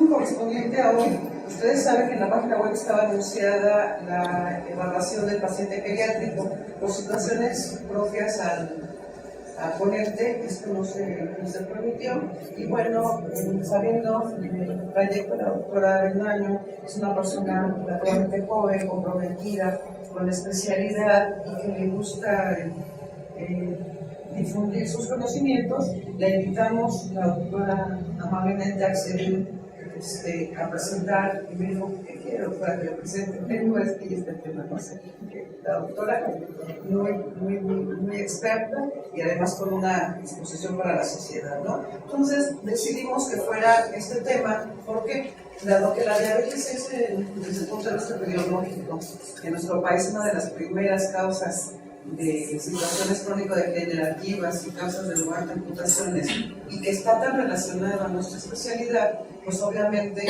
Correspondiente a hoy, ustedes saben que en la página web estaba anunciada la evaluación del paciente pediátrico por situaciones propias al ponente. Esto no se permitió, y bueno, sabiendo el trayecto de la doctora Avendaño, es una persona relativamente joven, comprometida con la especialidad y que le gusta difundir sus conocimientos, la invitamos. La doctora amablemente accedió a presentar, y me dijo que quiero para que lo presente. Tengo que este tema, no sé. La doctora muy experta y además con una disposición para la sociedad, ¿no? Entonces decidimos que fuera este tema, porque dado que la diabetes es, desde el punto de vista epidemiológico, en nuestro país una de las primeras causas de situaciones crónico-degenerativas y causas de lugar de amputaciones, y que está tan relacionada a nuestra especialidad, pues obviamente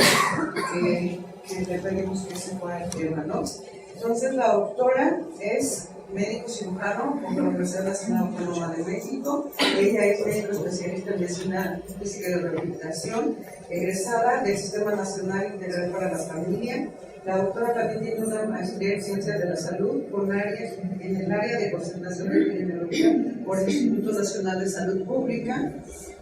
que le pedimos que se fuera el tema, ¿no? Entonces la doctora es médico cirujano por la Universidad Nacional Autónoma de México. Ella es médico especialista en medicina física y de rehabilitación, egresada del Sistema Nacional Integral para la Familia. La doctora también tiene una maestría en Ciencias de la Salud en el área de concentración de epidemiología por el Instituto Nacional de Salud Pública,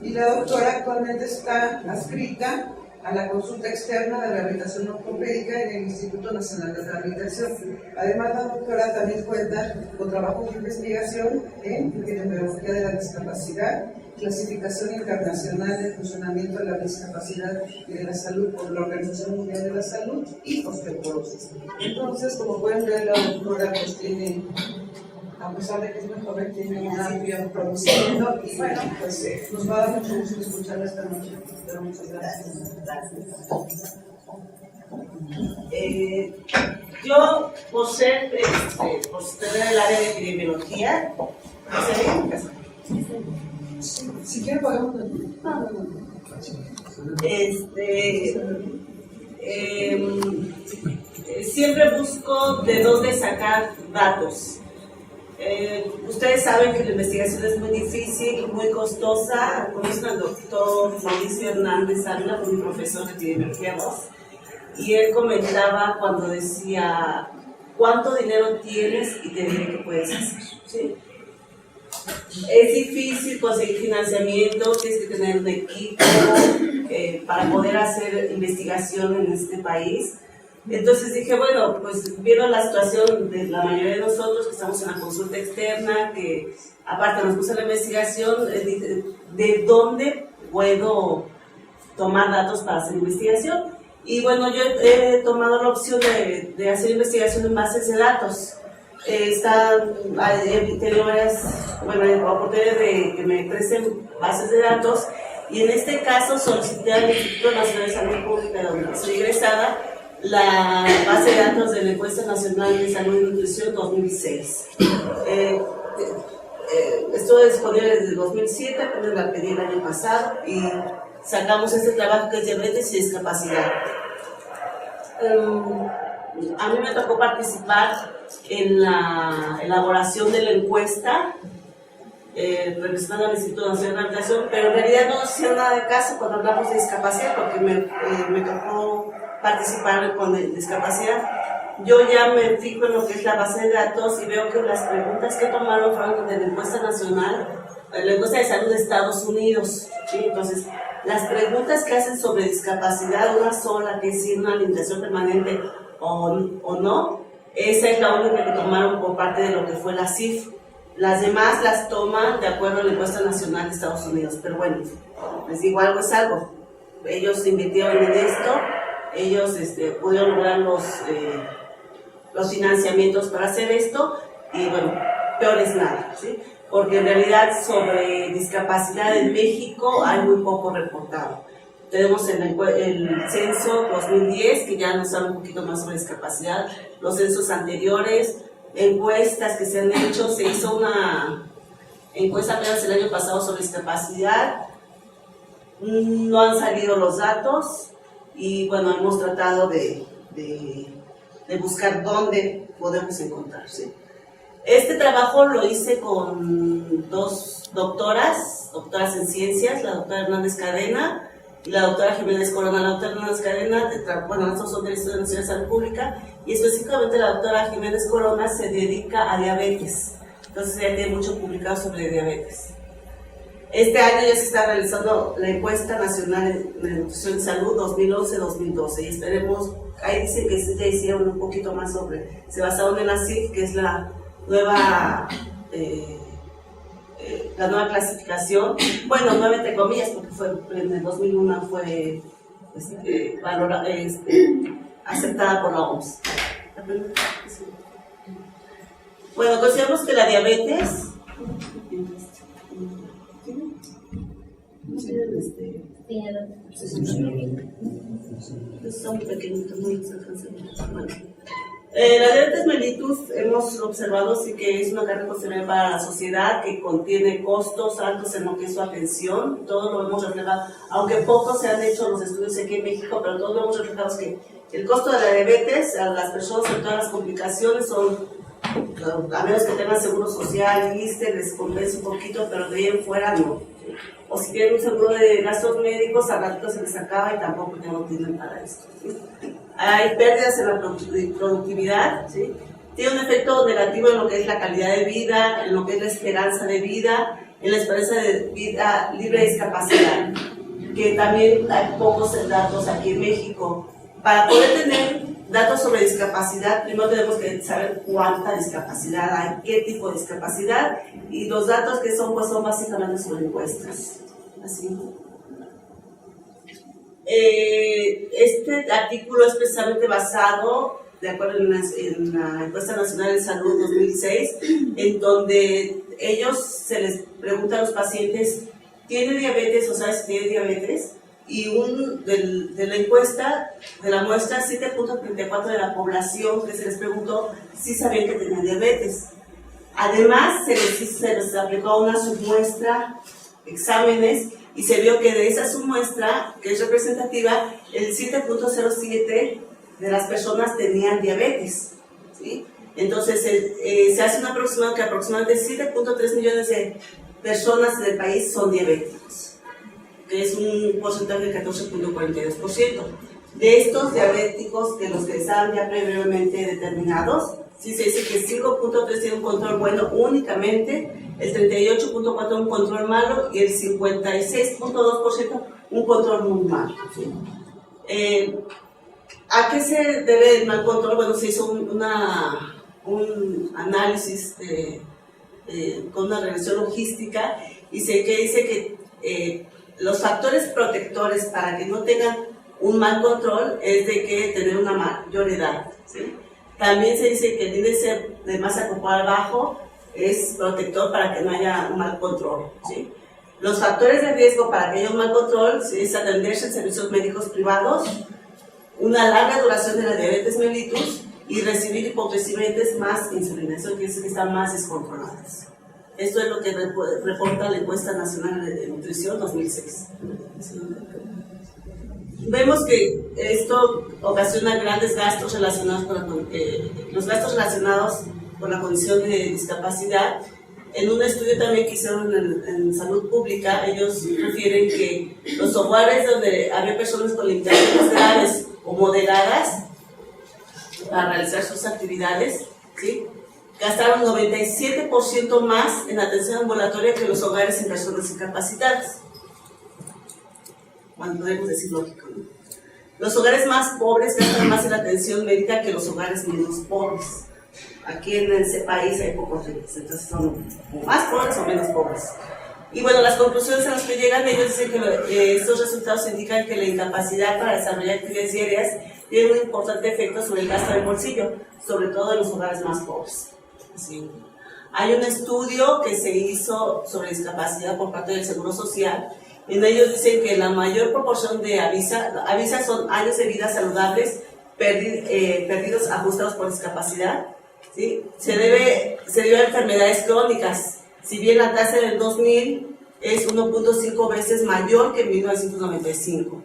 y la doctora actualmente está adscrita a la consulta externa de rehabilitación ortopédica en el Instituto Nacional de Rehabilitación. Además, la doctora también cuenta con trabajos de investigación en epidemiología de la discapacidad, clasificación internacional del funcionamiento de la discapacidad y de la salud por la Organización Mundial de la Salud, y osteoporosis. Entonces, como pueden ver, la doctora pues tiene, a pesar de que es muy joven, tiene un amplio conocimiento, y bueno, pues nos va a dar mucho gusto escucharla esta noche. Pero muchas gracias. Yo, por ser el área de epidemiología, si quieren podemos... siempre busco de dónde sacar datos. Ustedes saben que la investigación es muy difícil, muy costosa. Conozco al doctor Mauricio Hernández Ávila, un profesor de epidemiología 2, y él comentaba cuando decía: ¿cuánto dinero tienes? Y te diré qué puedes hacer, ¿sí? Es difícil conseguir financiamiento, tienes que tener un equipo para poder hacer investigación en este país. Entonces dije, bueno, pues viendo la situación de la mayoría de nosotros que estamos en la consulta externa, que aparte nos gusta la investigación, ¿de dónde puedo tomar datos para hacer investigación? Y bueno, yo he tomado la opción de hacer investigación en bases de datos. He tenido varias oportunidades de que me presten bases de datos, y en este caso solicité al Instituto Nacional de Salud Pública, donde soy egresada, la base de datos de la Encuesta Nacional de Salud y Nutrición 2006. Estuvo disponible desde el 2007, apenas la pedí el año pasado, y sacamos este trabajo que es diabetes y discapacidad. A mí me tocó participar en la elaboración de la encuesta, representando al Instituto Nacional de Rehabilitación, pero en realidad no hacía nada de caso cuando hablamos de discapacidad, porque me tocó participar con discapacidad. Yo ya me fijo en lo que es la base de datos y veo que las preguntas que tomaron fueron de la encuesta nacional, la encuesta de salud de Estados Unidos, ¿sí? Entonces, las preguntas que hacen sobre discapacidad, una sola, que es si una limitación permanente o no, esa es la única que tomaron por parte de lo que fue la CIF. Las demás las toman de acuerdo a la encuesta nacional de Estados Unidos. Pero bueno, les digo, algo es algo. Ellos invirtieron en esto, ellos pudieron lograr los financiamientos para hacer esto, y bueno, peor es nada, ¿sí? Porque en realidad sobre discapacidad en México hay muy poco reportado. Tenemos el censo 2010, que ya nos habla un poquito más sobre discapacidad, los censos anteriores, encuestas que se han hecho. Se hizo una encuesta apenas el año pasado sobre discapacidad, no han salido los datos, y bueno, hemos tratado de buscar dónde podemos encontrar, ¿sí? Este trabajo lo hice con dos doctoras en ciencias, la doctora Hernández Cadena y la doctora Jiménez Corona. La doctora Hernández Cadena, bueno, estos son del Instituto Nacional de Salud Pública, y específicamente la doctora Jiménez Corona se dedica a diabetes. Entonces ella tiene mucho publicado sobre diabetes. Este año ya se está realizando la encuesta nacional de nutrición y salud 2011-2012 y esperemos, ahí dicen que ya hicieron un poquito más sobre, se basaron en la CIF, que es la nueva clasificación, bueno, nueva entre comillas, porque fue en el 2001 fue aceptada por la OMS. Bueno, consideramos que la diabetes son pequeñitos, no los alcanzan. Bueno. La diabetes mellitus hemos observado sí que es una carga considerable para la sociedad, que contiene costos altos en lo que es su atención. Todo lo hemos reflejado, aunque pocos se han hecho los estudios aquí en México, pero todos lo hemos reflejado, que el costo de la diabetes a las personas en todas las complicaciones son, a menos que tengan seguro social, ISSSTE, les compensa un poquito, pero de ahí en fuera no. O si tienen un seguro de gastos médicos, a ratito se les acaba y tampoco ya no tienen para esto. ¿Sí? Hay pérdidas en la productividad, ¿sí? Tiene un efecto negativo en lo que es la calidad de vida, en lo que es la esperanza de vida, en la esperanza de vida libre de discapacidad, que también hay pocos datos aquí en México. Para poder tener datos sobre discapacidad, primero tenemos que saber cuánta discapacidad hay, qué tipo de discapacidad, y los datos que son, pues son básicamente sobre encuestas. Así. Este artículo es precisamente basado, de acuerdo en la Encuesta Nacional de Salud 2006, en donde ellos se les pregunta a los pacientes, ¿tiene diabetes o sabes si tiene diabetes? Y de la encuesta, de la muestra, 7.34 de la población que se les preguntó sí sabían que tenían diabetes. Además, se les aplicó una submuestra, exámenes, y se vio que de esa submuestra, que es representativa, el 7.07 de las personas tenían diabetes, ¿sí? Entonces, se hace un aproximado que aproximadamente 7.3 millones de personas del país son diabéticos, que es un porcentaje del 14.42%. De estos diabéticos, de los que estaban ya previamente determinados, sí se dice que 5.3 tiene un control bueno únicamente, el 38.4 un control malo y el 56.2% un control muy malo. ¿Sí? ¿A qué se debe el mal control? Bueno, se hizo un análisis con una regresión logística y que dice que los factores protectores para que no tengan un mal control es de que tener una mayor edad, ¿sí? También se dice que el índice de masa corporal bajo es protector para que no haya un mal control, ¿sí? Los factores de riesgo para que haya un mal control es atenderse en servicios médicos privados, una larga duración de la diabetes mellitus y recibir hipoglucemias más insulina. Eso quiere decir que están más descontroladas. Esto es lo que reporta la Encuesta Nacional de Nutrición 2006. Vemos que esto ocasiona grandes gastos relacionados con los gastos relacionados con la condición de discapacidad. En un estudio también que hicieron en salud pública, ellos refieren que los hogares donde había personas con limitaciones graves o moderadas para realizar sus actividades, ¿sí?, gastaron 97% más en atención ambulatoria que los hogares en personas incapacitadas. Bueno, podemos decir lógico, ¿no? Los hogares más pobres gastan más en atención médica que los hogares menos pobres. Aquí en ese país hay pocos ricos, entonces son o más pobres o menos pobres. Y bueno, las conclusiones a las que llegan ellos dicen que estos resultados indican que la incapacidad para desarrollar actividades diarias tiene un importante efecto sobre el gasto del bolsillo, sobre todo en los hogares más pobres. Sí. Hay un estudio que se hizo sobre discapacidad por parte del Seguro Social. En ellos dicen que la mayor proporción de avisa son años de vida saludables perdidos ajustados por discapacidad, ¿sí? Se debe a enfermedades crónicas. Si bien la tasa del 2000 es 1.5 veces mayor que en 1995.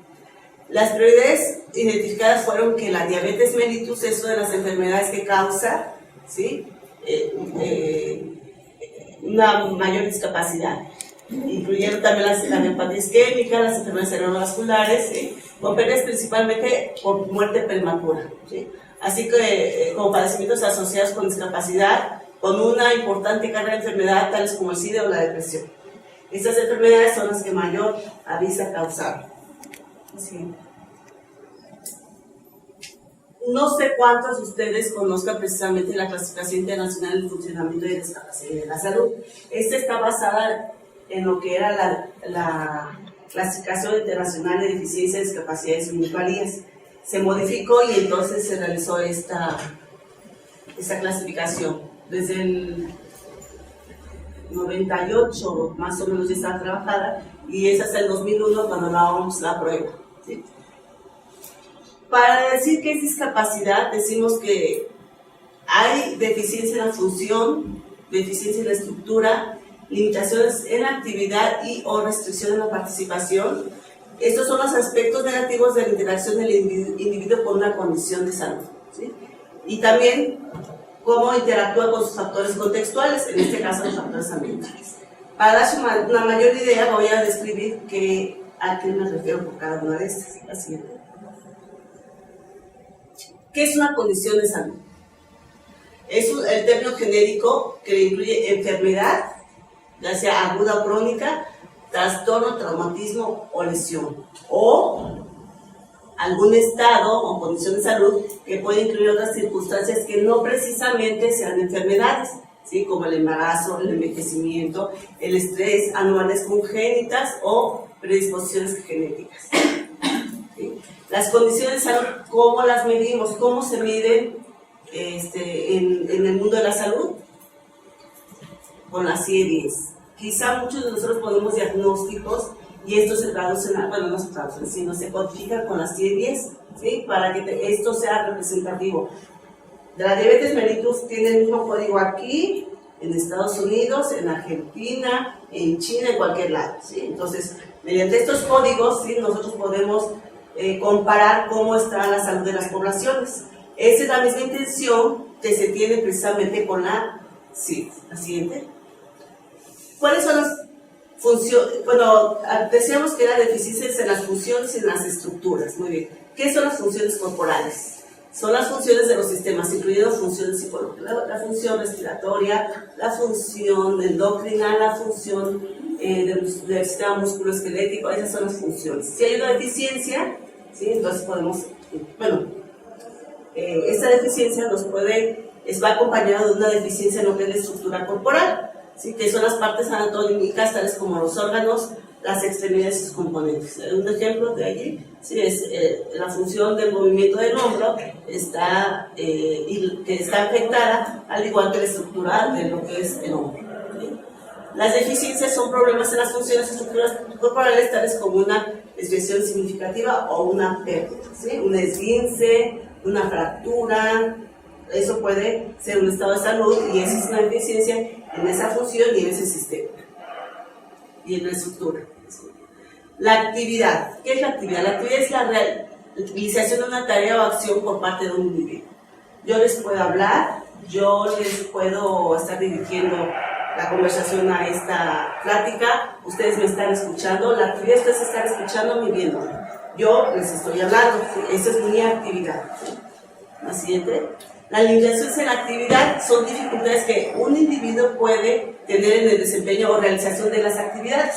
Las prioridades identificadas fueron que la diabetes mellitus es una de las enfermedades que causa, ¿sí?, una mayor discapacidad. incluyendo también las cardiopatías isquémicas, las enfermedades cerebrovasculares, ¿sí? Con pérdidas principalmente por muerte prematura, ¿sí? Así que como padecimientos asociados con discapacidad, con una importante carga de enfermedad, tales como el SIDA o la depresión. Estas enfermedades son las que mayor avisa causaron. ¿Sí? No sé cuántos de ustedes conozcan precisamente la Clasificación Internacional del Funcionamiento y Discapacidad de la Salud. Esta está basada en lo que era la Clasificación Internacional de Deficiencias, Discapacidades y Minusvalías. Se modificó y entonces se realizó esta clasificación. Desde el 98 más o menos ya estaba trabajada y es hasta el 2001 cuando la OMS la aprueba, ¿sí? Para decir que es discapacidad, decimos que hay deficiencia en la función, deficiencia en la estructura, limitaciones en la actividad y o restricción en la participación. Estos son los aspectos negativos de la interacción del individuo con una condición de salud, ¿sí? Y también cómo interactúa con sus factores contextuales, en este caso los factores ambientales. Para darse una mayor idea, voy a describir a qué me refiero por cada una de estas. La siguiente. ¿Qué es una condición de salud? Es el término genérico que incluye enfermedad, ya sea aguda o crónica, trastorno, traumatismo o lesión, o algún estado o condición de salud que puede incluir otras circunstancias que no precisamente sean enfermedades, ¿sí? Como el embarazo, el envejecimiento, el estrés, anuales congénitas o predisposiciones genéticas. ¿Sí? Las condiciones de salud, ¿cómo las medimos? ¿Cómo se miden en el mundo de la salud? Con la CIE-10. Quizá muchos de nosotros ponemos diagnósticos y estos se traducen, bueno, no se traducen, sino se codifican con la CIE-10, ¿sí? Para que esto sea representativo. La diabetes mellitus tiene el mismo código aquí, en Estados Unidos, en Argentina, en China, en cualquier lado, ¿sí? Entonces, mediante estos códigos, ¿sí? Nosotros podemos comparar cómo está la salud de las poblaciones. Esa es la misma intención que se tiene precisamente con la CIE. La siguiente. ¿Cuáles son las funciones? Bueno, decíamos que era deficiencias en las funciones y en las estructuras. Muy bien. ¿Qué son las funciones corporales? Son las funciones de los sistemas, incluyendo funciones psicológicas, la función respiratoria, la función endocrina, la función del sistema musculoesquelético. Esas son las funciones. Si hay una deficiencia, ¿sí? Entonces podemos, esta deficiencia va acompañada de una deficiencia en lo que es la estructura corporal, ¿sí? Que son las partes anatómicas, tales como los órganos, las extremidades y sus componentes. Un ejemplo de allí, ¿sí? Es la función del movimiento del hombro que está afectada, al igual que la estructura de lo que es el hombro, ¿sí? Las deficiencias son problemas en las funciones y estructuras corporales, tales como una desviación significativa o una pérdida, ¿sí? Un esguince, una fractura. Eso puede ser un estado de salud y esa es una deficiencia en esa función y en ese sistema y en la estructura. La actividad. ¿Qué es la actividad? La actividad es la realización de una tarea o acción por parte de un individuo. Yo les puedo hablar, yo les puedo estar dirigiendo la conversación a esta plática, ustedes me están escuchando, la actividad ustedes están escuchando y viéndome. Yo les estoy hablando, esa es mi actividad. La siguiente. Las limitaciones en la actividad son dificultades que un individuo puede tener en el desempeño o realización de las actividades.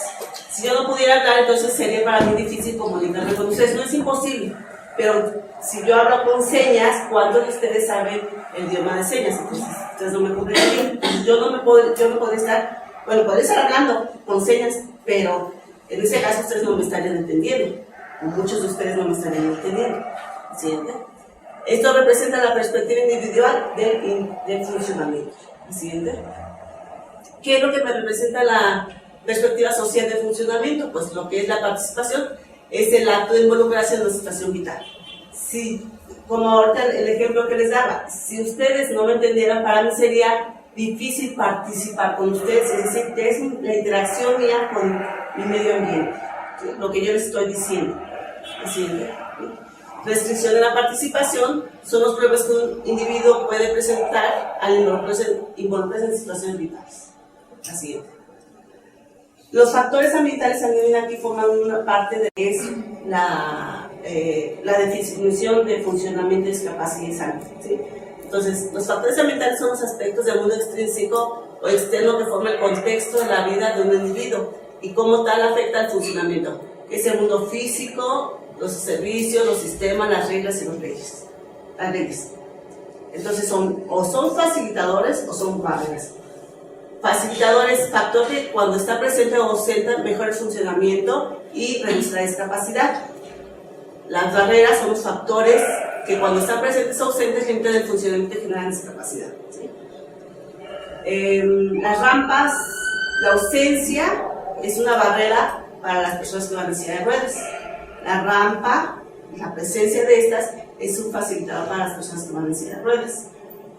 Si yo no pudiera hablar, entonces sería para mí difícil comunicarme con ustedes. No es imposible, pero si yo hablo con señas, ¿cuántos de ustedes saben el idioma de señas? Entonces, ustedes no me comprenden. Yo no podría estar, bueno, podría estar hablando con señas, pero en ese caso ustedes no me estarían entendiendo. Muchos de ustedes no me estarían entendiendo. ¿Siguiente? Esto representa la perspectiva individual del funcionamiento. Siguiente. ¿Qué es lo que me representa la perspectiva social del funcionamiento? Pues lo que es la participación, es el acto de involucrarse en una situación vital. Si, como ahorita el ejemplo que les daba, si ustedes no me entendieran, para mí sería difícil participar con ustedes, es decir, que es la interacción mía con mi medio ambiente, ¿sí? Lo que yo les estoy diciendo. Siguiente. Restricción de la participación son los problemas que un individuo puede presentar al involucrarse en situaciones vitales. La siguiente. Los factores ambientales también aquí forman una parte de que es la definición de funcionamiento de discapacidad y salud, ¿sí? Entonces, los factores ambientales son los aspectos del mundo extrínseco o externo que forman el contexto de la vida de un individuo y como tal afecta al funcionamiento. Es el mundo físico, los servicios, los sistemas, las reglas y las leyes. Entonces, son facilitadores o son barreras. Facilitadores, factor que cuando está presente o ausente mejora el funcionamiento y reduce la discapacidad. Las barreras son los factores que cuando están presentes o ausentes limitan el funcionamiento y generan discapacidad, ¿sí? Las rampas, la ausencia es una barrera para las personas que van en silla de ruedas. La rampa, la presencia de estas, es un facilitador para las personas que van en silla de ruedas.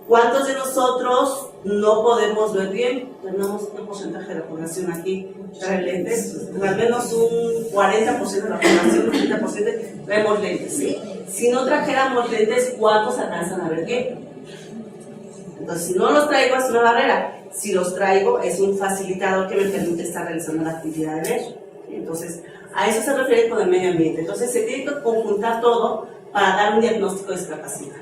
¿Cuántos de nosotros no podemos ver bien? Tenemos un porcentaje de la población aquí trae lentes, al menos un 40% de la población, un 30% traemos lentes, ¿sí? Si no trajéramos lentes, ¿cuántos alcanzan a ver bien? Entonces, si no los traigo es una barrera, si los traigo es un facilitador que me permite estar realizando la actividad de ver. Entonces, a eso se refiere con el medio ambiente. Entonces, se tiene que conjuntar todo para dar un diagnóstico de discapacidad.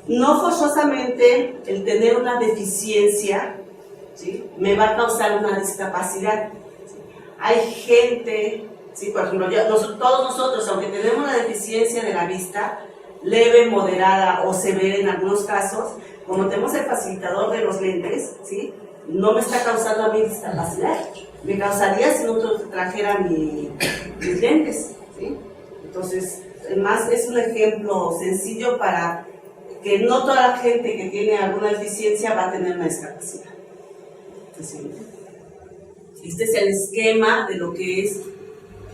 No forzosamente el tener una deficiencia, ¿sí?, me va a causar una discapacidad. Hay gente, ¿sí?, por ejemplo, todos nosotros, aunque tenemos una deficiencia de la vista, leve, moderada o severa en algunos casos, como tenemos el facilitador de los lentes, ¿sí?, no me está causando a mí discapacidad. Me causaría si no trajera mis lentes, ¿sí? Entonces, además es un ejemplo sencillo para que no toda la gente que tiene alguna deficiencia va a tener una discapacidad. ¿Sí? Este es el esquema de lo que es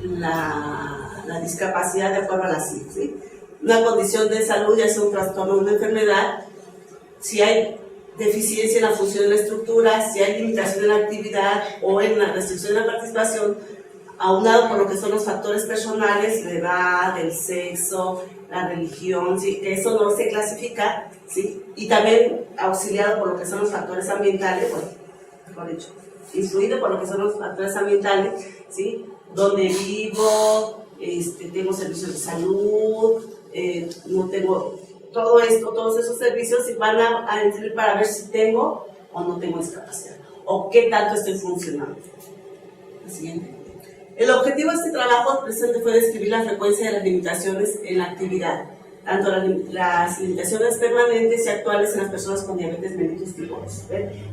la discapacidad de acuerdo a la CIF, ¿sí? Una condición de salud, ya sea un trastorno o una enfermedad, si hay deficiencia en la función de la estructura, si hay limitación en la actividad o en la restricción de la participación, aunado por lo que son los factores personales, la edad, el sexo, la religión, ¿sí?, que eso no se clasifica, ¿sí?, y también auxiliado por lo que son los factores ambientales, bueno, mejor dicho, influido por lo que son los factores ambientales, ¿sí?, donde vivo, tengo servicios de salud, no tengo todo esto, todos esos servicios van a entrar para ver si tengo o no tengo discapacidad, o qué tanto estoy funcionando. El siguiente. El objetivo de este trabajo presente fue describir la frecuencia de las limitaciones en la actividad, tanto las limitaciones permanentes y actuales en las personas con diabetes mellitus tipo 2.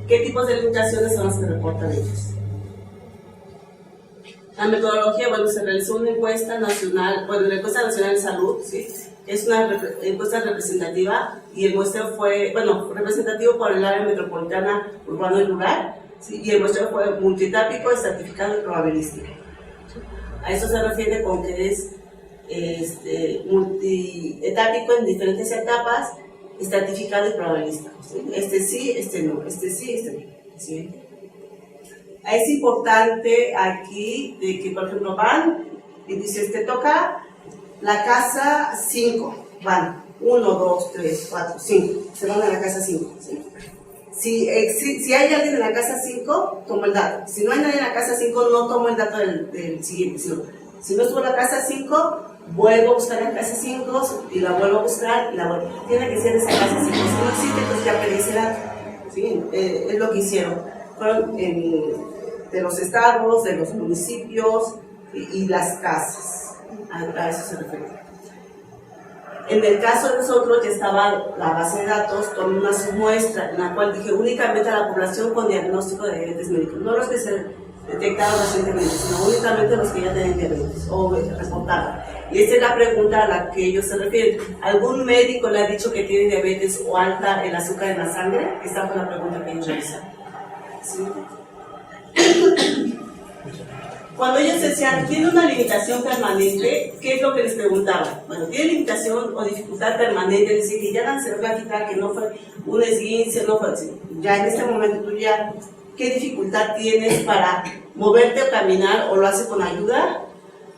¿Qué tipos de limitaciones son las que reportan ellos? La metodología, bueno, se realizó una encuesta nacional, la encuesta nacional de salud, ¿sí?, es una encuesta representativa y el muestreo fue, representativo por el área metropolitana, urbano y rural, ¿sí?, y el muestreo fue multietápico, estratificado y probabilístico. A eso se refiere con que es multietápico en diferentes etapas, estratificado y probabilístico, ¿sí? Este sí, este no, este sí, este no. ¿Sí? Es importante aquí de que, por ejemplo, van y dice, toca la casa 5, van 1, 2, 3, 4, 5, se van a la casa 5, ¿sí? Si hay alguien en la casa 5, tomo el dato. Si no hay nadie en la casa 5, no tomo el dato del siguiente. Si no estuvo en la casa 5, vuelvo a buscar en la casa 5 y la vuelvo a buscar y la vuelvo. Tiene que ser esa casa 5. Si no existe, pues ya perdí ese dato. ¿Sí? Es lo que hicieron. Fueron de los estados, de los municipios y las casas. A eso se refiere. En el caso de nosotros, ya estaba la base de datos, tomé una submuestra en la cual dije únicamente a la población con diagnóstico de diabetes mellitus, no los que se detectaron recientemente, sino únicamente los que ya tenían diabetes o reportaban. Y esta es la pregunta a la que ellos se refieren. ¿Algún médico le ha dicho que tiene diabetes o alta el azúcar en la sangre? Esta fue la pregunta que ellos realizaron. ¿Sí? Cuando ellos decían, ¿tiene una limitación permanente? ¿Qué es lo que les preguntaban? Bueno, ¿tiene limitación o dificultad permanente? Es decir, que ya no se va a quitar, que no fue un esguince, no fue así. Ya en este momento tú ya, ¿qué dificultad tienes para moverte o caminar o lo hace con ayuda?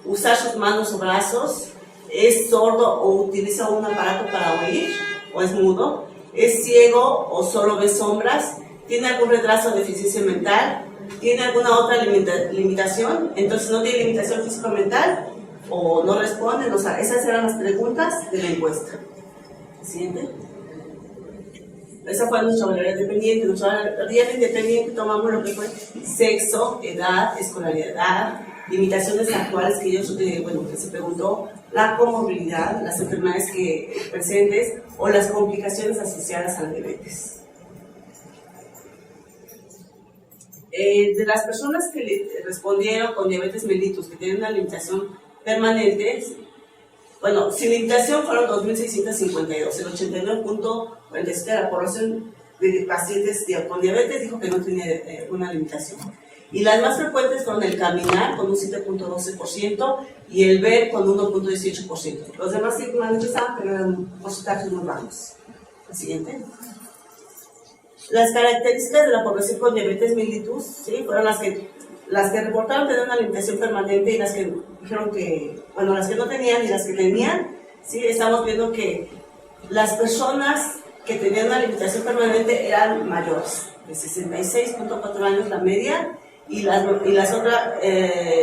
¿Usar sus manos o brazos? ¿Es sordo o utiliza un aparato para oír? ¿O es mudo? ¿Es ciego o solo ve sombras? ¿Tiene algún retraso o deficiencia mental? ¿Tiene alguna otra limitación? Entonces, ¿no tiene limitación físico-mental? ¿O no responden? O sea, esas eran las preguntas de la encuesta. Siguiente. Esa fue nuestra variable independiente. Nuestra variable independiente tomamos lo que fue sexo, edad, escolaridad, limitaciones actuales que ellos, que se preguntó, la comorbilidad, las enfermedades presentes o las complicaciones asociadas a la diabetes. De las personas que respondieron con diabetes mellitus, que tienen una limitación permanente, bueno, sin limitación fueron 2.652, el 89.47% de la población de pacientes con diabetes dijo que no tenía una limitación. Y las más frecuentes fueron el caminar con un 7.12% y el ver con 1.18%. Los demás sí manifestaban, pero eran porcentajes muy bajos. La siguiente. Las características de la población con diabetes mellitus, ¿sí? Fueron las que reportaron tener una limitación permanente y las que dijeron que, bueno, las que no tenían y las que tenían, ¿sí? Estamos viendo que las personas que tenían una limitación permanente eran mayores, de 66.4 años la media, y las otras,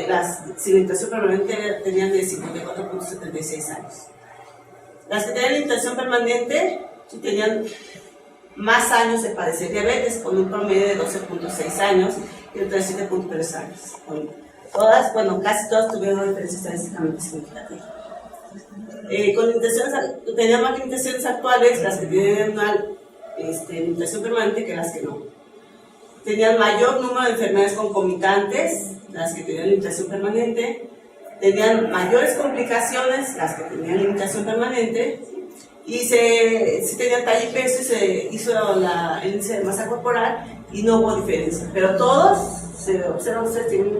las sin limitación permanente tenían de 54.76 años. Las que tenían limitación permanente, ¿sí? Tenían más años de padecer diabetes, con un promedio de 12.6 años y otras 7.3 años. Todas, bueno, casi todas tuvieron una diferencia estadísticamente significativa. Tenían más limitaciones actuales, las que tienen una limitación permanente, que las que no. Tenían mayor número de enfermedades concomitantes, las que tenían limitación permanente. Tenían mayores complicaciones, las que tenían limitación permanente. Y si tenían talla y peso, se hizo el índice de masa corporal y no hubo diferencia. Pero todos se observan, ustedes tienen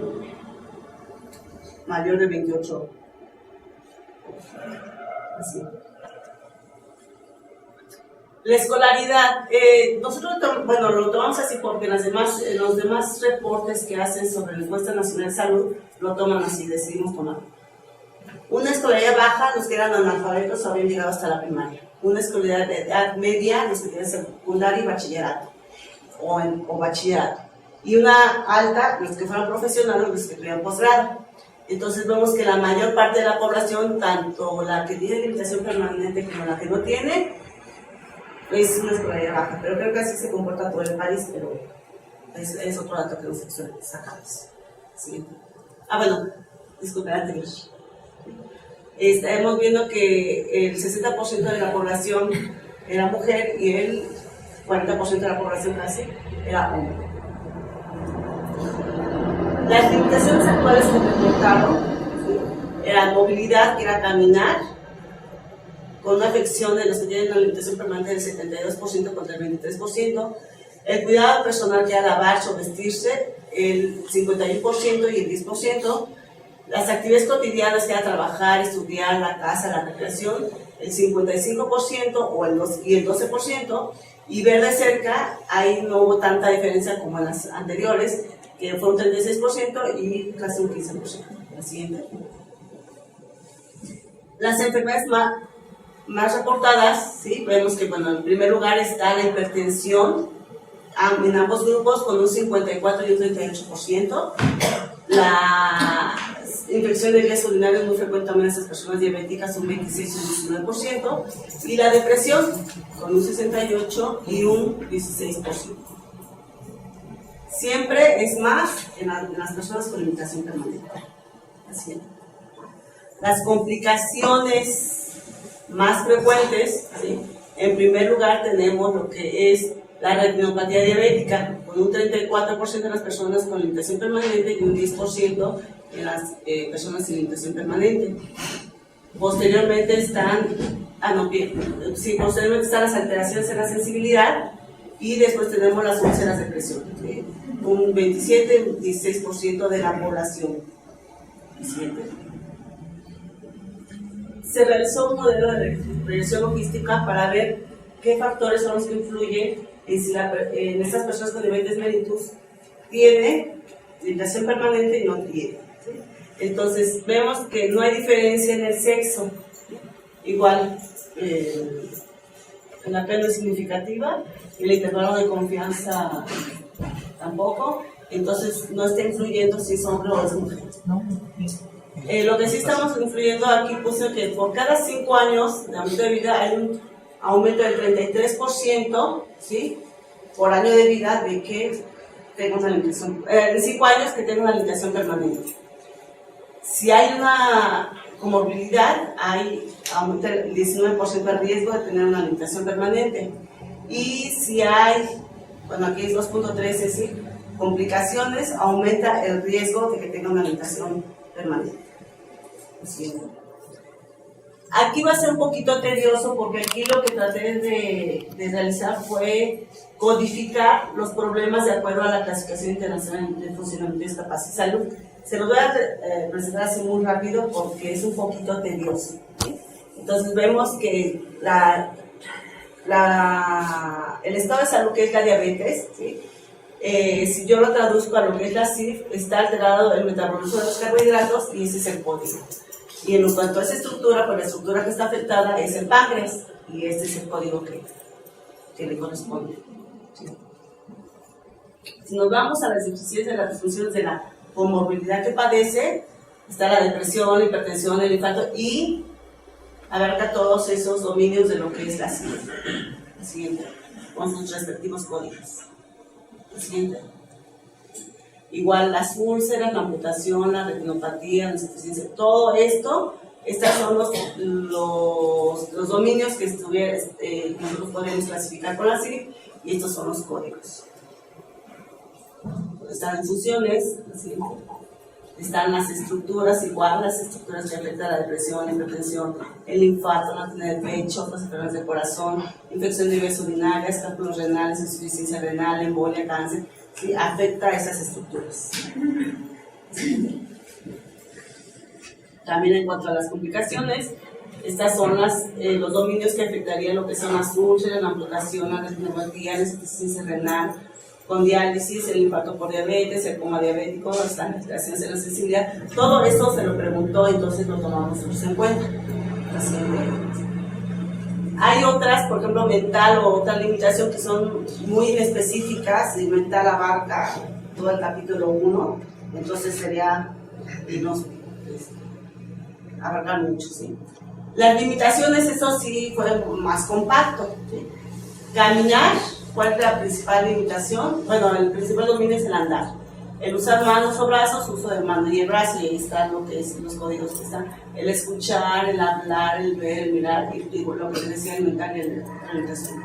mayor de 28. Así. La escolaridad, nosotros lo tomamos así porque los demás reportes que hacen sobre la encuesta nacional de salud lo toman así, decidimos tomar. Una escolaridad baja, los que eran analfabetos habían llegado hasta la primaria. Una escolaridad de edad media, los que tienen secundaria y bachillerato, o bachillerato. Y una alta, los que fueron profesionales, los que tuvieron posgrado. Entonces vemos que la mayor parte de la población, tanto la que tiene limitación permanente como la que no tiene, es una escolaridad baja. Pero creo que así se comporta todo el país, pero es otro dato que nos sacamos. Siguiente. Disculpe, anterior. Estamos viendo que el 60% de la población era mujer y el 40% de la población casi era hombre. Las limitaciones actuales que reportaron, ¿sí? Era movilidad, que era caminar, con una afección de los que tienen una limitación permanente del 72% contra el 23%. El cuidado personal, que era lavarse o vestirse, el 51% y el 10%. Las actividades cotidianas, que era trabajar, estudiar, la casa, la recreación, el 55% y el 12%, y ver de cerca, ahí no hubo tanta diferencia como en las anteriores, que fue un 36% y casi un 15%. La siguiente. Las enfermedades más reportadas, ¿sí? Vemos que, en primer lugar está la hipertensión, en ambos grupos con un 54 y un 38%. La infección de vías urinarias muy frecuente también en esas personas diabéticas, un 26 y un 19%, y la depresión con un 68 y un 16%. Siempre es más en las personas con limitación permanente. Así es. Las complicaciones más frecuentes, ¿sí? En primer lugar tenemos lo que es la retinopatía diabética, con un 34% de las personas con limitación permanente y un 10% en las personas sin limitación permanente. Posteriormente están las alteraciones en la sensibilidad y después tenemos las úlceras de presión, ¿sí? Un 27 y 16% de la población. Se realizó un modelo de regresión logística para ver qué factores son los que influyen en estas personas con diabetes mellitus tiene limitación permanente y no tiene. ¿Sí? Entonces vemos que no hay diferencia en el sexo. Igual, la P no es significativa y el intervalo de confianza tampoco. entonces no está influyendo si es hombre o es mujer. No. Lo que sí estamos influyendo aquí, puse que por cada 5 años de aumento de vida hay un aumento del 33%, ¿sí? Por año de vida de que tenga una limitación, de 5 años que tenga una limitación permanente. Si hay una comorbilidad, aumenta el 19% de riesgo de tener una limitación permanente. Y si hay, bueno, aquí es 2.13, ¿sí? Complicaciones, aumenta el riesgo de que tenga una limitación permanente. ¿Sí? Aquí va a ser un poquito tedioso porque aquí lo que traté de realizar fue codificar los problemas de acuerdo a la clasificación internacional de funcionamiento y discapacidad y salud. Se los voy a presentar así muy rápido porque es un poquito tedioso, ¿sí? Entonces vemos que el estado de salud, que es la diabetes, ¿sí? Si yo lo traduzco a lo que es la CIF, está alterado el metabolismo de los carbohidratos y ese es el código. Y en cuanto a esa estructura, pues la estructura que está afectada es el páncreas y este es el código que le corresponde, ¿sí? Si nos vamos a las deficiencias de las disfunciones de la comorbilidad que padece, está la depresión, la hipertensión, el infarto y abarca todos esos dominios de lo que es la CIF. La siguiente, con sus respectivos códigos. La siguiente. Igual las úlceras, la amputación, la retinopatía, la insuficiencia, todo esto, estos son los dominios que nosotros podemos clasificar con la CIF y estos son los códigos. Están en funciones, ¿sí? Están las estructuras, igual las estructuras que afectan la depresión, la hipertensión, el infarto, la apnea del pecho, las enfermedades del corazón, infección de vías urinarias, cálculos renales, insuficiencia renal, embolia, cáncer, ¿sí? Afecta a esas estructuras. ¿Sí? También en cuanto a las complicaciones, estas son los dominios que afectarían lo que son las úlceras, la amputación, la retinopatía, la insuficiencia renal, con diálisis, el infarto por diabetes, el coma diabético, las alteraciones en la sensibilidad. Todo esto se lo preguntó, entonces lo tomamos nosotros en cuenta. Hay otras, por ejemplo, mental o otra limitación que son muy inespecíficas, y mental abarca todo el capítulo 1, entonces sería, abarcar mucho, ¿sí? Las limitaciones, eso sí, fue más compacto, ¿sí? Caminar. ¿Cuál es la principal limitación? Bueno, el principal dominio es el andar. El usar manos o brazos, uso de mano y el brazo, y ahí están lo que es los códigos que están. El escuchar, el hablar, el ver, el mirar, y lo que les decía, el mental y la limitación.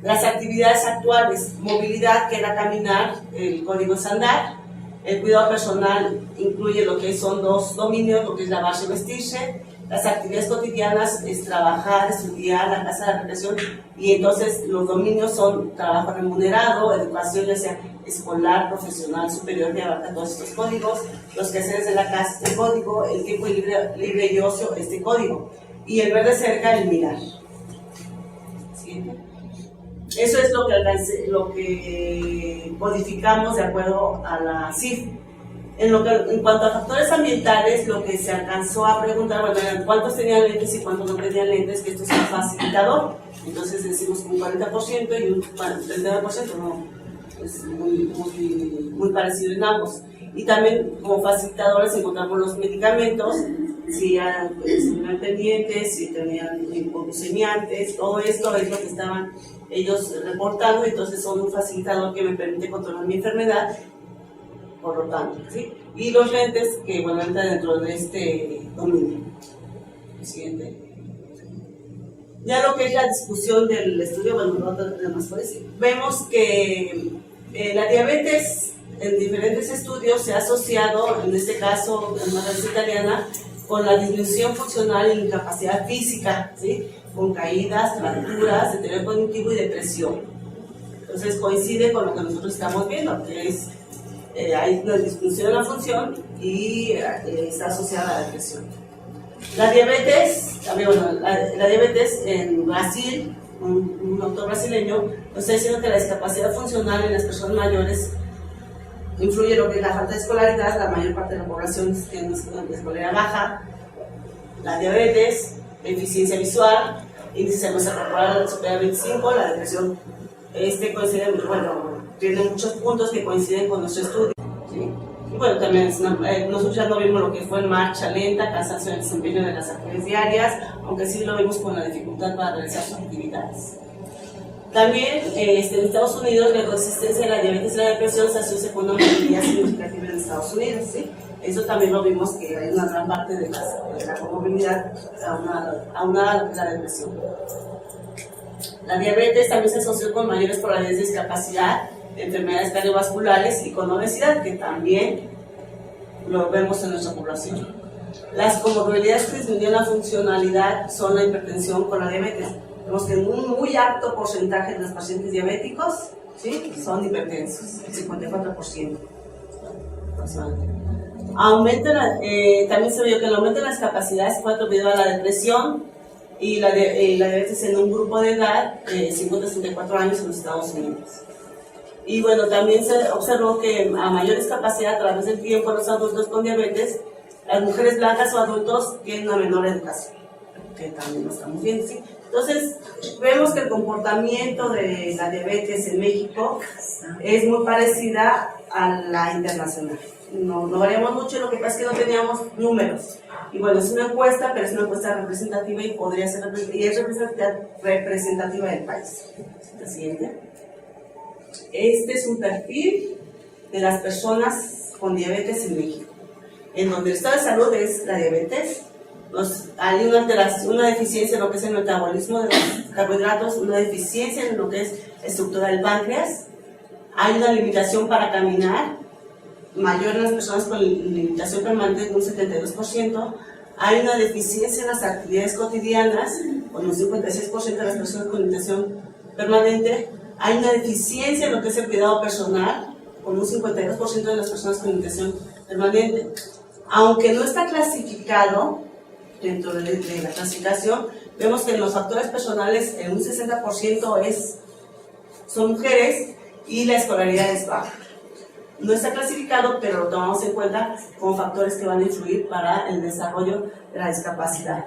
Las actividades actuales, movilidad, que era caminar, el código es andar. El cuidado personal incluye lo que son 2 dominios, lo que es lavarse y vestirse. Las actividades cotidianas es trabajar, estudiar, la casa de recreación, y entonces los dominios son trabajo remunerado, educación ya sea escolar, profesional, superior, que abarca todos estos códigos, los quehaceres de la casa, este código, el tiempo libre y ocio, este código, y el ver de cerca, el mirar. ¿Sí? Eso es lo que codificamos de acuerdo a la CIF. En cuanto a factores ambientales, lo que se alcanzó a preguntar, bueno, cuántos tenían lentes y cuántos no tenían lentes, que esto es un facilitador. Entonces decimos un 40% y un 39%, no, es muy parecido en ambos. Y también como facilitadores encontramos los medicamentos, si estuvieron pendientes, si tenían hipoglucemiantes, todo esto es lo que estaban ellos reportando, entonces son un facilitador que me permite controlar mi enfermedad. Por lo tanto, ¿sí? Y los lentes que, bueno, entran dentro de este dominio. Siguiente. Ya lo que es la discusión del estudio, bueno, no tenemos por decir. Vemos que la diabetes en diferentes estudios se ha asociado, en este caso, en una revista italiana, con la disminución funcional y incapacidad física, ¿sí? Con caídas, fracturas, deterioro cognitivo y depresión. Entonces coincide con lo que nosotros estamos viendo, que es hay una disfunción de la función y está asociada a la depresión. La diabetes, también, bueno, la diabetes en Brasil, un doctor brasileño nos está diciendo que la discapacidad funcional en las personas mayores influye lo que es la falta de escolaridad, la mayor parte de la población tiene una escolaridad baja, la diabetes, la eficiencia visual, índice de masa corporal superior a 25, la depresión Tiene muchos puntos que coinciden con nuestro estudio, ¿sí? Y bueno, también nosotros ya no vimos lo que fue marcha lenta, cansancio en el desempeño de las actividades diarias, aunque sí lo vimos con la dificultad para realizar sus actividades. También en Estados Unidos la coexistencia de la diabetes y la depresión se asocia con una movilidad significativa en Estados Unidos, ¿sí? Eso también lo vimos, que hay una gran parte de la comorbilidad aunada a lo que es la depresión. La diabetes también se asoció con mayores probabilidades de discapacidad, enfermedades cardiovasculares y con obesidad, que también lo vemos en nuestra población. Las comorbilidades que disminuyen la funcionalidad son la hipertensión con la diabetes. Vemos que un muy alto porcentaje de los pacientes diabéticos, ¿sí?, son hipertensos, el 54%. También se vio que el aumento de las capacidades fue atribuido a la depresión y la diabetes en un grupo de edad de 50-64 años en los Estados Unidos. Y bueno, también se observó que a mayor discapacidad a través del tiempo los adultos con diabetes, las mujeres blancas o adultos tienen una menor educación, que también lo estamos viendo, ¿sí? Entonces, vemos que el comportamiento de la diabetes en México es muy parecida a la internacional. No variamos mucho, lo que pasa es que no teníamos números. Y bueno, es una encuesta, pero es una encuesta representativa y podría ser representativa del país. La siguiente. Este es un perfil de las personas con diabetes en México, en donde el estado de salud es la diabetes. Hay una deficiencia en lo que es el metabolismo de los carbohidratos, una deficiencia en lo que es la estructura del páncreas, hay una limitación para caminar, mayor en las personas con limitación permanente de un 72%, hay una deficiencia en las actividades cotidianas, con un 56% de las personas con limitación permanente, hay una deficiencia en lo que es el cuidado personal, con un 52% de las personas con limitación permanente. Aunque no está clasificado dentro de la clasificación, vemos que en los factores personales en un 60% son mujeres y la escolaridad es baja. No está clasificado, pero lo tomamos en cuenta como factores que van a influir para el desarrollo de la discapacidad.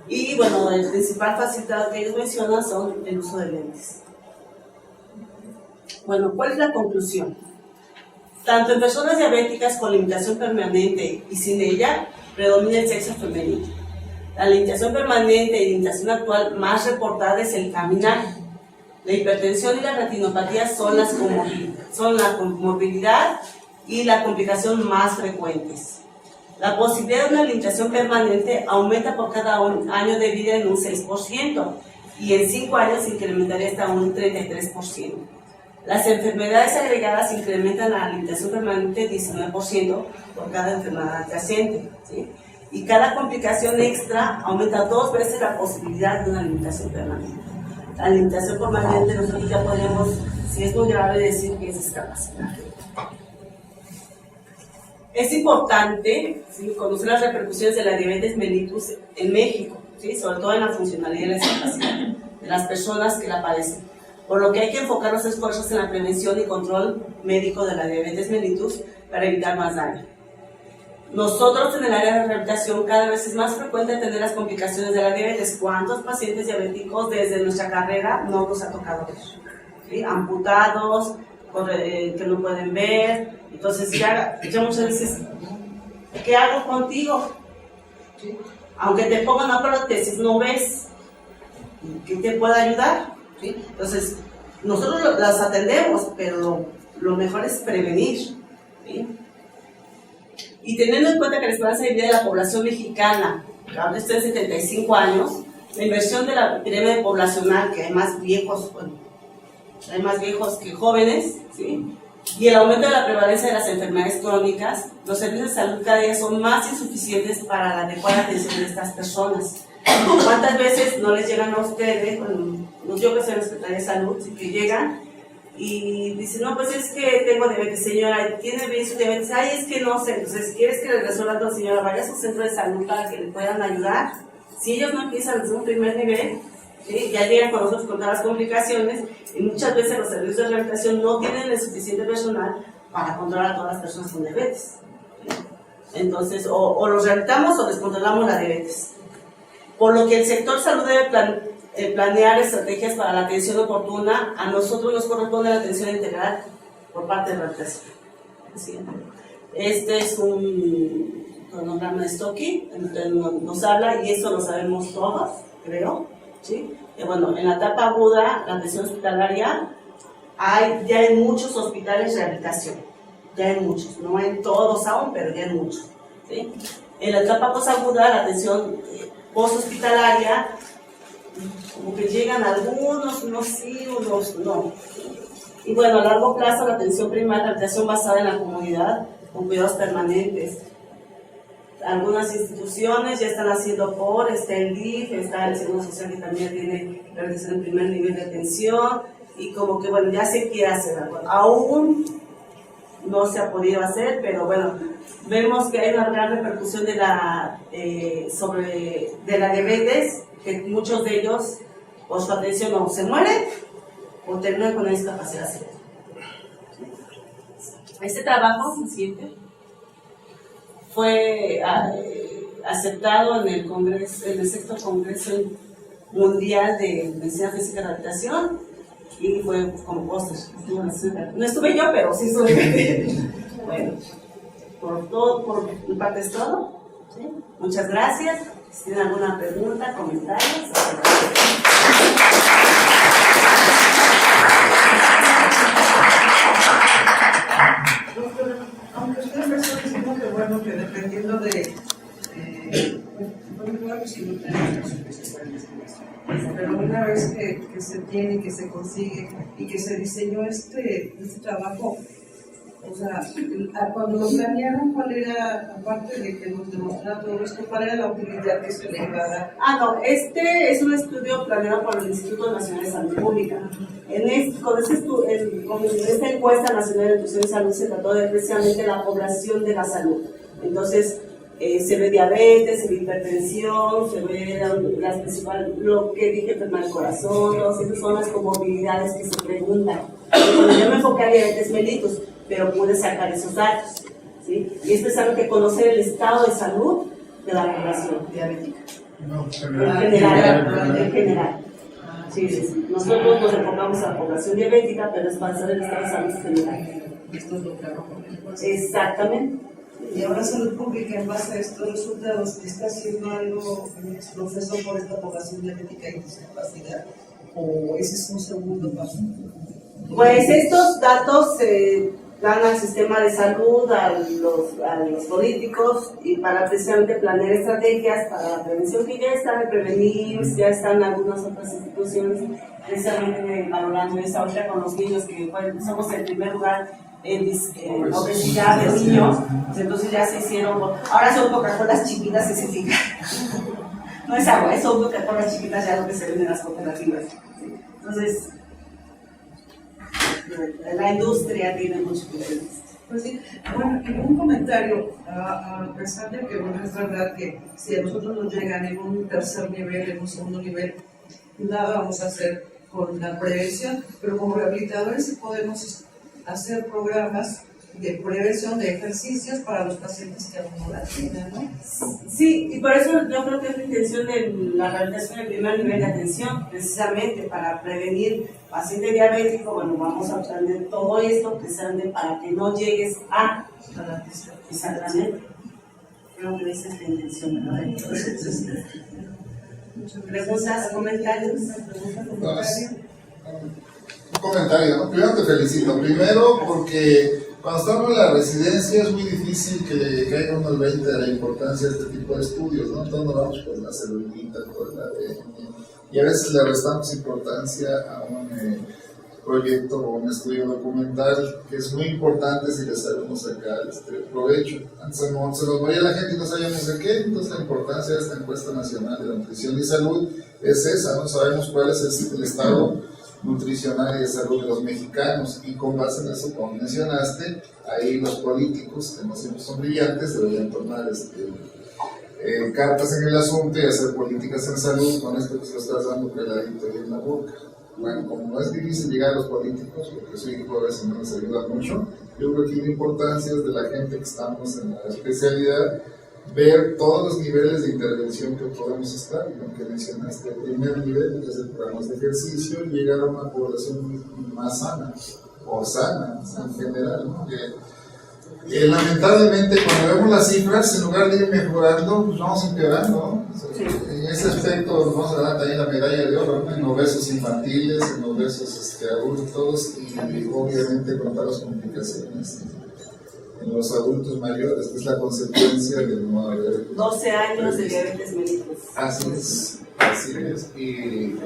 Y bueno, el principal facilitador que ellos mencionan son el uso de lentes. Bueno, ¿cuál es la conclusión? Tanto en personas diabéticas con limitación permanente y sin ella, predomina el sexo femenino. La limitación permanente y limitación actual más reportada es el caminar. La hipertensión y la retinopatía son la comorbilidad y la complicación más frecuentes. La posibilidad de una limitación permanente aumenta por cada año de vida en un 6% y en 5 años se incrementaría hasta un 33%. Las enfermedades agregadas incrementan la limitación permanente 19% por cada enfermedad adyacente, ¿sí? Y cada complicación extra aumenta 2 veces la posibilidad de una limitación permanente. La limitación permanente nosotros ya podemos, si es muy grave, decir que es discapacidad. Es importante, ¿sí?, conocer las repercusiones de la diabetes mellitus en México, ¿sí?, sobre todo en la funcionalidad y la discapacidad de las personas que la padecen. Por lo que hay que enfocar los esfuerzos en la prevención y control médico de la diabetes mellitus para evitar más daño. Nosotros en el área de rehabilitación cada vez es más frecuente tener las complicaciones de la diabetes. ¿Cuántos pacientes diabéticos desde nuestra carrera no nos ha tocado ver? ¿Sí? Amputados, que no pueden ver. Entonces ya muchas veces, ¿qué hago contigo? ¿Sí? Aunque te pongan una prótesis, no ves. ¿Qué te puede ayudar? ¿Sí? Entonces, nosotros las atendemos, pero lo mejor es prevenir, ¿sí? Y teniendo en cuenta que la esperanza de vida de la población mexicana, que ahora está en 75 años, la inversión de la pirámide poblacional, que hay más viejos, hay más viejos que jóvenes, ¿sí?, y el aumento de la prevalencia de las enfermedades crónicas, los servicios de salud cada día son más insuficientes para la adecuada atención de estas personas. ¿Cuántas veces no les llegan a ustedes, yo que soy la Secretaría de Salud, que llegan y dicen, no, pues es que tengo diabetes, señora, ¿tiene bien su diabetes? Ay, es que no sé, entonces, ¿quieres que le resuelva a tu señora? Vaya a su centro de salud para que le puedan ayudar. Si ellos no empiezan desde un primer nivel, ¿sí?, ya llegan con nosotros con todas las complicaciones y muchas veces los servicios de rehabilitación no tienen el suficiente personal para controlar a todas las personas con diabetes. Entonces, o los rehabilitamos o descontrolamos la diabetes. Por lo que el sector salud debe planear estrategias para la atención oportuna. A nosotros nos corresponde la atención integral por parte de la rehabilitación. Este es un cronograma de Stocky, nos habla, y esto lo sabemos todos, creo, ¿sí? Bueno, en la etapa aguda, la atención hospitalaria, ya hay muchos hospitales de rehabilitación, ya hay muchos, no en todos aún, pero ya hay muchos, ¿sí? En la etapa posaguda, la atención posthospitalaria, como que llegan algunos, unos sí, unos no. Y bueno, a largo plazo, la atención primaria, la atención basada en la comunidad, con cuidados permanentes. Algunas instituciones ya están haciendo está el DIF, está el Seguro Social, que también tiene rehabilitación en primer nivel de atención, y como que bueno, ya se quiere hacer algo. Aún no se ha podido hacer, pero bueno, vemos que hay una gran repercusión de la diabetes, que muchos de ellos, por su atención, o se mueren o terminan con una discapacidad severa. Este trabajo, el siguiente, fue aceptado en el Congreso, en el sexto Congreso Mundial de Medicina Física y Rehabilitación, y fue como póster. No estuve yo, pero sí estuve. Bueno, por mi parte es todo. ¿Sí? Muchas gracias. Si tienen alguna pregunta, comentarios. Aunque usted empezó diciendo que bueno, que dependiendo de pero una vez que se tiene, que se consigue y que se diseñó este trabajo, o sea, cuando lo planearon, ¿cuál era, aparte de que nos demostrara todo esto, cuál era la utilidad que se le iba a dar? No, este es un estudio planeado por el Instituto Nacional de Salud Pública. Con esta encuesta nacional de nutrición y salud se trató de precisamente la población de la salud. Entonces, se ve diabetes, se ve hipertensión, se ve las principales, lo que dije, enfermedad del corazón, todas esas son las comorbilidades que se preguntan. Cuando yo me enfoqué a diabetes mellitus, pero pude sacar esos datos, ¿sí? Y es precisamente conocer el estado de salud de la población diabética. No, En general. Sí, sí. Nosotros nos enfocamos a la población diabética, pero es para saber el estado de salud general. Esto es lo que hago. Exactamente. Y ahora Salud Pública, en base a estos resultados, ¿está haciendo algo en el proceso por esta población diabética y discapacidad? ¿O ese es un segundo paso? Pues estos datos se dan al sistema de salud, a los políticos, y para precisamente planear estrategias para la prevención, que ya están en prevenir, ya están algunas otras instituciones precisamente valorando esa otra con los niños, que somos el primer lugar en obesidad de niños, entonces ya se hicieron, ahora son Coca-Colas chiquitas, se significa. No es agua, son Coca-Colas chiquitas ya lo que se ven en las cooperativas. Entonces, la industria tiene mucho que ver. Pues sí, bueno, en un comentario, a pesar de que bueno, es verdad que si a nosotros nos llegan en un tercer nivel, en un segundo nivel, nada vamos a hacer con la prevención, pero como rehabilitadores sí podemos hacer programas de prevención de ejercicios para los pacientes que aún no la tienen, ¿no? Sí, y por eso yo creo que es la intención de la rehabilitación del primer nivel de atención, precisamente para prevenir paciente diabético. Bueno, vamos a aprender todo esto precisamente para que no llegues a la exactamente. Creo que esa es la intención, ¿no? Entonces, ¿preguntas, comentarios? Un comentario, ¿no? Primero te felicito. Primero porque cuando estamos en la residencia es muy difícil que le caiga uno el 20 de la importancia de este tipo de estudios, ¿no? Entonces nos vamos por la celulita, por el ADN, y a veces le restamos importancia a un proyecto o un estudio documental que es muy importante si le sabemos sacar provecho. Antes se nos moría la gente y no sabíamos de qué, entonces la importancia de esta encuesta nacional de nutrición y salud es esa, ¿no? Sabemos cuál es el estado nutricional y de salud de los mexicanos, y con base en eso, como mencionaste, ahí los políticos, que no siempre son brillantes, deberían tomar cartas en el asunto y hacer políticas en salud con esto que se lo estás dando peladito y en la boca. Bueno, como no es difícil llegar a los políticos, porque su equipo a veces no nos ayuda mucho, yo creo que la importancia es de la gente que estamos en la especialidad ver todos los niveles de intervención que podemos estar, lo que mencionaste, el primer nivel, que es el programa de ejercicio, llegar a una población más sana, o sana en general, ¿no? Lamentablemente, cuando vemos las cifras, en lugar de ir mejorando, pues vamos empeorando, ¿no? En ese aspecto nos vamos a dar también la medalla de oro, ¿no? En obesos infantiles, en obesos adultos y obviamente con todas las complicaciones en los adultos mayores, que es la consecuencia de no haber 12 años de diabetes mellitus. Así es, así es. Y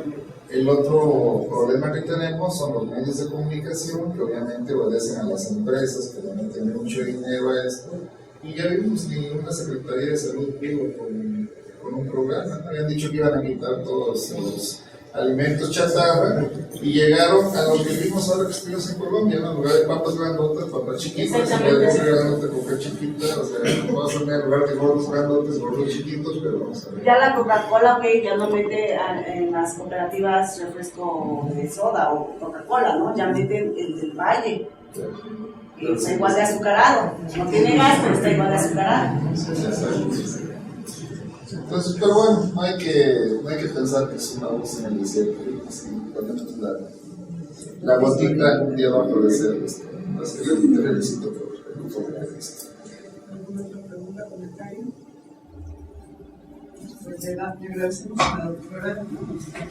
el otro problema que tenemos son los medios de comunicación, que obviamente obedecen a las empresas, que le meten mucho dinero a esto. Y ya vimos ni una Secretaría de Salud pudo con un programa. Habían dicho que iban a quitar todos los alimentos chatarra y llegaron a lo que vimos ahora que estuvimos en Colombia, ¿no? En lugar de papas grandotas, papas chiquitas, en lugar de comer grandote, comer chiquita, o sea, vamos a poner en lugar de gordos grandotes, gordos chiquitos, pero vamos a ver. Ya la Coca-Cola, que ya no mete en las cooperativas refresco de soda o Coca-Cola, ¿no? Ya meten el del Valle. Y está igual de azucarado. No tiene gas, pero está igual de azucarado. Entonces, pero bueno, no hay que pensar que es una voz en el desierto. Así, ponemos la gotita un día va a florecer. Así que te felicito por lo que viste. ¿Alguna otra pregunta, comentario? Pues le agradecemos a la doctora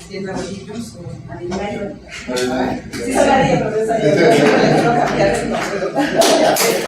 Tienda Bolillos o Alimero. Sí, sabía, pero esa ya no cambiar el nombre.